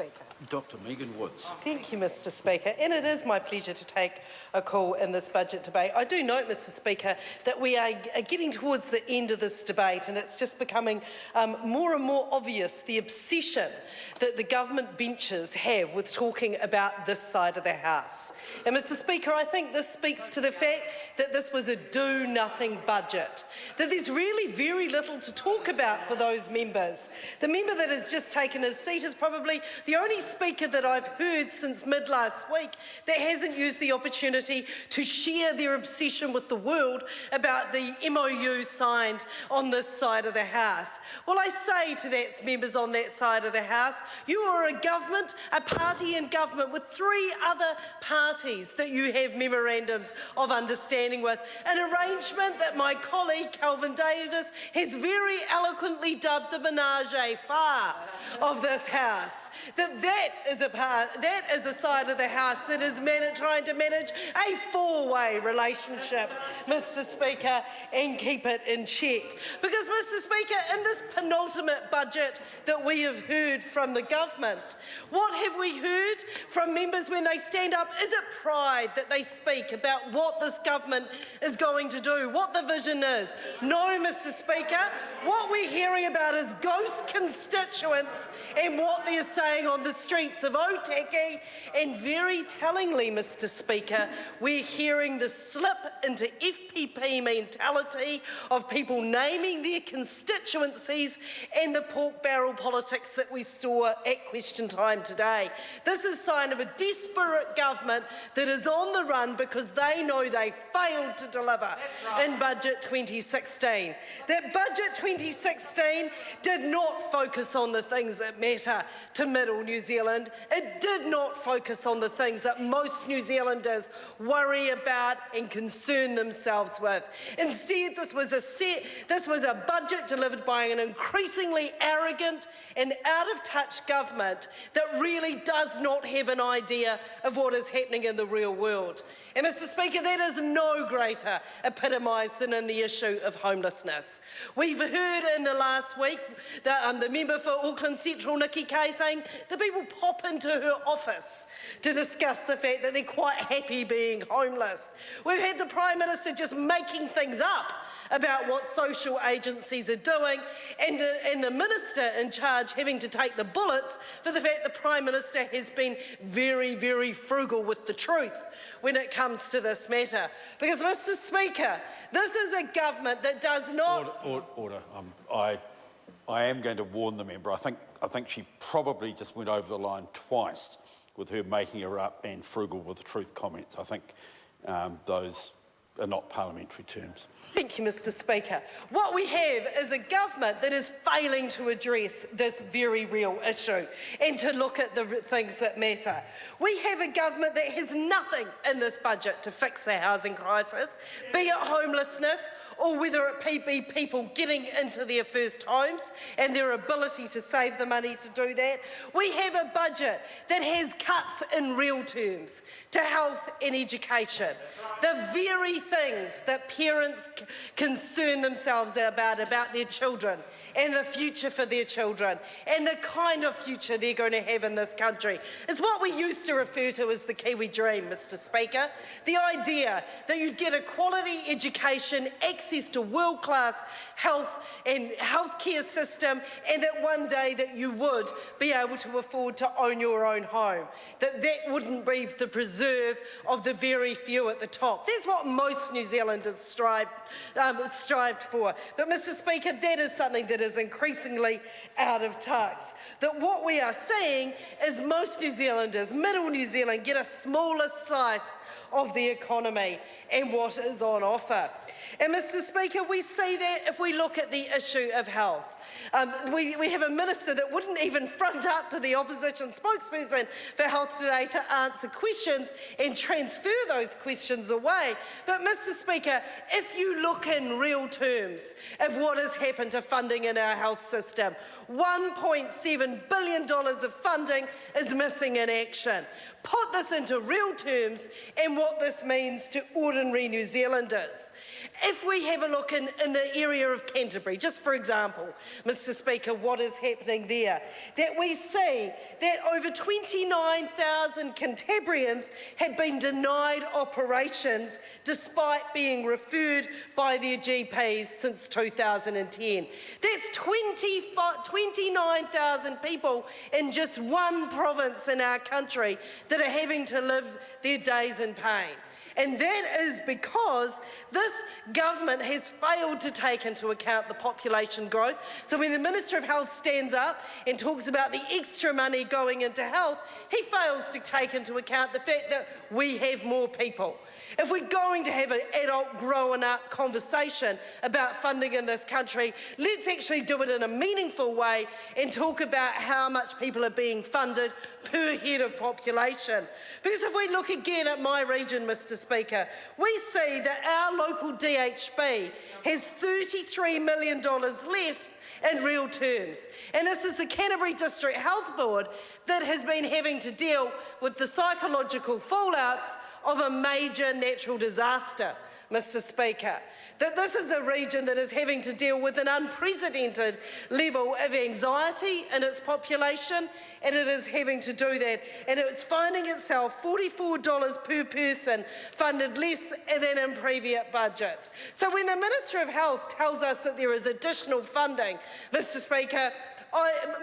Speaker. Dr. Megan Woods. Thank you, Mr. Speaker. And it is my pleasure to take a call in this budget debate. I do note, Mr. Speaker, that we are getting towards the end of this debate, and it's just becoming more and more obvious the obsession that the government benches have with talking about this side of the House. And Mr. Speaker, I think this speaks to the fact that this was a do-nothing budget, that there's really very little to talk about for those members. The member that has just taken his seat is probably the only speaker that I've heard since mid-last week that hasn't used the opportunity to share their obsession with the world about the MOU signed on this side of the House. Well, I say to that members on that side of the House, you are a government, a party in government with three other parties that you have memorandums of understanding with, an arrangement that my colleague Kelvin Davis has very eloquently dubbed the menage a trois of this House. That is a side of the House that is trying to manage a four-way relationship, Mr. Speaker, and keep it in check. Because, Mr. Speaker, in this penultimate budget that we have heard from the government, what have we heard from members when they stand up? Is it pride that they speak about what this government is going to do, what the vision is? No, Mr. Speaker. What we're hearing about is ghost constituents and what they're saying on the streets of Otaki, and very tellingly, Mr. Speaker, we're hearing the slip into FPP mentality of people naming their constituencies and the pork barrel politics that we saw at question time today. This is a sign of a desperate government that is on the run because they know they failed to deliver in Budget 2016. That Budget 2016 did not focus on the things that matter to middle New Zealand. It did not focus on the things that most New Zealanders worry about and concern themselves with. Instead, this was a budget delivered by an increasingly arrogant and out-of-touch government that really does not have an idea of what is happening in the real world. And Mr. Speaker, that is no greater epitomised than in the issue of homelessness. We've heard in the last week the member for Auckland Central, Nikki Kay, saying that people pop into her office to discuss the fact that they're quite happy being homeless. We've had the Prime Minister just making things up about what social agencies are doing, and the Minister in charge having to take the bullets for the fact the Prime Minister has been very, very frugal with the truth when it comes to this matter. Because, Mr. Speaker, this is a government that does not... Order. I am going to warn the member. I think she probably just went over the line twice with her making her up and frugal with the truth comments. I think those are not parliamentary terms. Thank you, Mr. Speaker. What we have is a government that is failing to address this very real issue and to look at the things that matter. We have a government that has nothing in this budget to fix the housing crisis, be it homelessness or whether it be people getting into their first homes and their ability to save the money to do that. We have a budget that has cuts in real terms to health and education, the very things that parents concern themselves about their children and the future for their children and the kind of future they're going to have in this country. It's what we used to refer to as the Kiwi dream, Mr. Speaker. The idea that you'd get a quality education, access to world-class health and healthcare system, and that one day that you would be able to afford to own your own home. That wouldn't be the preserve of the very few at the top. That's what most New Zealanders strived for. But, Mr. Speaker, that is something that is increasingly out of touch. That what we are seeing is most New Zealanders, middle New Zealand, get a smaller slice of the economy and what is on offer. And, Mr. Speaker, we see that if we look at the issue of health. We have a minister that wouldn't even front up to the opposition spokesperson for health today to answer questions and transfer those questions away. But, Mr. Speaker, if you look in real terms of what has happened to funding in our health system, $1.7 billion of funding is missing in action. Put this into real terms and what this means to ordinary New Zealanders. If we have a look in the area of Canterbury, just for example, Mr. Speaker, what is happening there, that we see that over 29,000 Cantabrians had been denied operations despite being referred by their GPs since 2010. That's 29,000 people in just one province in our country that are having to live their days in pain. And that is because this government has failed to take into account the population growth. So when the Minister of Health stands up and talks about the extra money going into health, he fails to take into account the fact that we have more people. If we're going to have an adult growing up conversation about funding in this country, let's actually do it in a meaningful way and talk about how much people are being funded per head of population. Because if we look again at my region, Mr. Speaker, we see that our local DHB has $33 million left in real terms. And this is the Canterbury District Health Board that has been having to deal with the psychological fallouts of a major natural disaster, Mr. Speaker. That this is a region that is having to deal with an unprecedented level of anxiety in its population, and it is having to do that. And it's finding itself $44 per person funded less than in previous budgets. So when the Minister of Health tells us that there is additional funding, Mr. Speaker,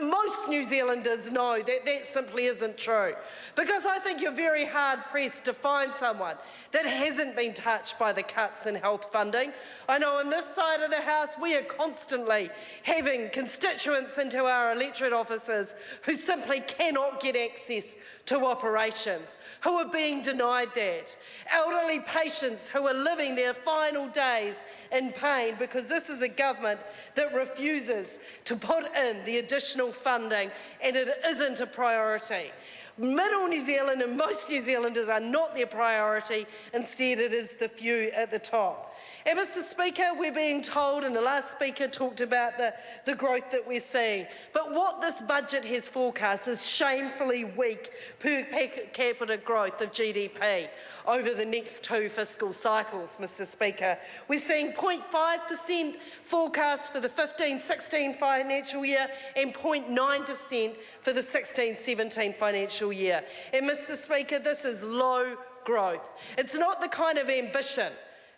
most New Zealanders know that that simply isn't true. Because I think you're very hard-pressed to find someone that hasn't been touched by the cuts in health funding. I know on this side of the House we are constantly having constituents into our electorate offices who simply cannot get access to operations, who are being denied that. Elderly patients who are living their final days in pain because this is a government that refuses to put in the additional funding, and it isn't a priority. Middle New Zealand and most New Zealanders are not their priority. Instead, it is the few at the top. And Mr. Speaker, we're being told, and the last speaker talked about the growth that we're seeing, but what this budget has forecast is shamefully weak per capita growth of GDP over the next 2 fiscal cycles, Mr. Speaker. We're seeing 0.5% forecast for the 15-16 financial year and 0.9% for the 16-17 financial year. And Mr. Speaker, this is low growth. It's not the kind of ambition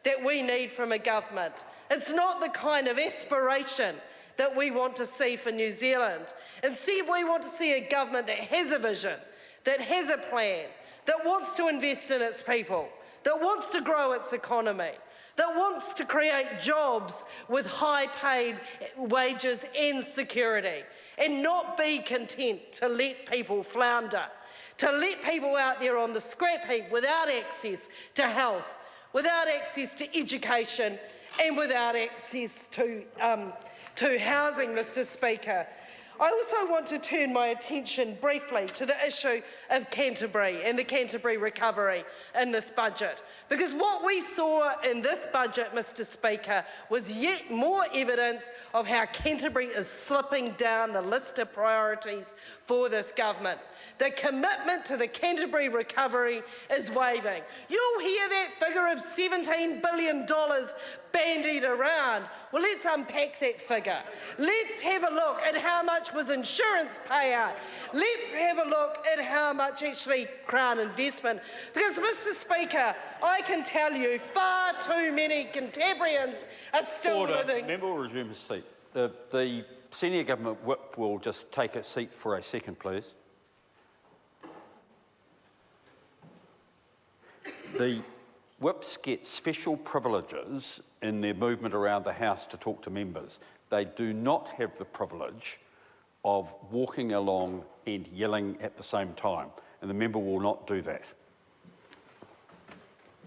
that we need from a government. It's not the kind of aspiration that we want to see for New Zealand. Instead, we want to see a government that has a vision, that has a plan, that wants to invest in its people, that wants to grow its economy, that wants to create jobs with high-paid wages and security, and not be content to let people flounder, to let people out there on the scrap heap without access to health, without access to education, and without access to housing, Mr. Speaker. I also want to turn my attention briefly to the issue of Canterbury and the Canterbury recovery in this budget. Because what we saw in this budget, Mr. Speaker, was yet more evidence of how Canterbury is slipping down the list of priorities for this government. The commitment to the Canterbury recovery is wavering. You'll hear that figure of $17 billion bandied around. Well, let's unpack that figure. Let's have a look at how much was insurance payout. Let's have a look at how much actually Crown investment. Because, Mr. Speaker, I can tell you far too many Cantabrians are still living. Member will resume his seat. The senior government whip will just take a seat for a second, please. The whips get special privileges in their movement around the House to talk to members. They do not have the privilege of walking along and yelling at the same time, and the member will not do that.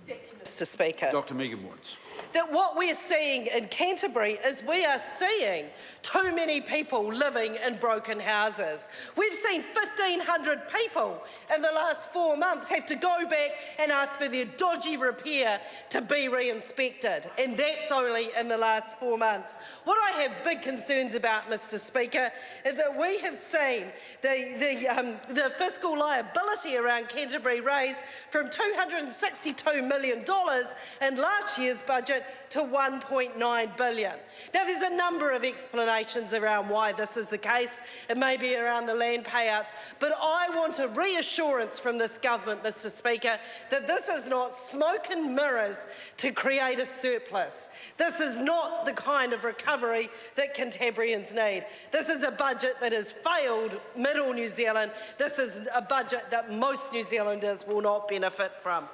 Thank you, Mr. Speaker. Dr. Megan Woods. that what we're seeing in Canterbury is we are seeing too many people living in broken houses. We've seen 1,500 people in the last 4 months have to go back and ask for their dodgy repair to be re-inspected, and that's only in the last 4 months. What I have big concerns about, Mr. Speaker, is that we have seen the fiscal liability around Canterbury raised from $262 million in last year's budget to $1.9 billion. Now, there's a number of explanations around why this is the case. It may be around the land payouts, but I want a reassurance from this government, Mr. Speaker, that this is not smoke and mirrors to create a surplus. This is not the kind of recovery that Cantabrians need. This is a budget that has failed middle New Zealand. This is a budget that most New Zealanders will not benefit from.